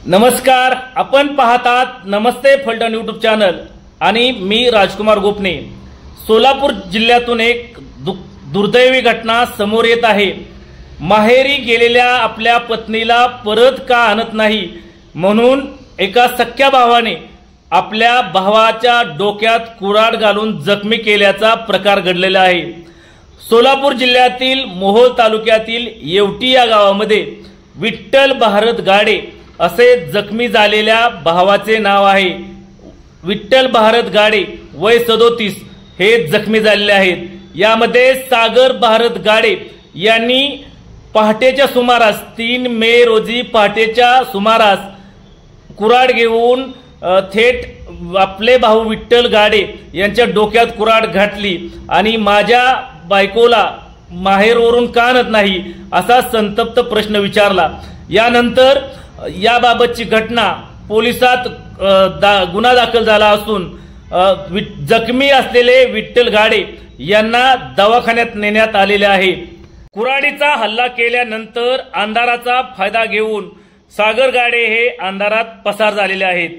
नमस्कार, आपण पाहतात नमस्ते फलटण यूट्यूब चॅनल आणि मी राजकुमार गोपने। सोलापूर जिल्ह्यातून एक दुर्दैवी घटना समोर येत आहे। माहेरी गेलेल्या आपल्या पत्नीला परत का आणत नाही म्हणून एका सख्या भावाने आपल्या भावाच्या डोक्यात कुऱ्हाड घालून जखमी केल्याचा प्रकार घडलेला आहे। सोलापूर जिल्ह्यातील मोहोळ तालुक्यातील येवटी या गावामध्ये विठ्ठल भारत गाडे असे जखमी झालेल्या भावाचे नाव आहे। विठ्ठल भारत गाडे वय 37 हे जखमी झालेले आहेत। यामध्ये सागर भारत गाडे यांनी पहाटेच्या सुमारास 3 मे रोजी पहाटेच्या सुमारास कुऱ्हाड घेऊन थेट आपले भाऊ विठ्ठल गाडे यांच्या डोक्यात कुऱ्हाड घातली आणि माझ्या बायकोला माहेरवरून का आणत नाही असा संतप्त प्रश्न विचारला। यानंतर याबाबतची घटना पोलिसात गुन्हा दाखल झाला असून जखमी असलेले विठ्ठल गाडे यांना दवाखान्यात नेण्यात आलेले आहे। कुऱ्हाडीचा हल्ला केल्यानंतर अंधाराचा फायदा घेऊन सागर गाडे हे अंधारात पसार झालेले आहेत।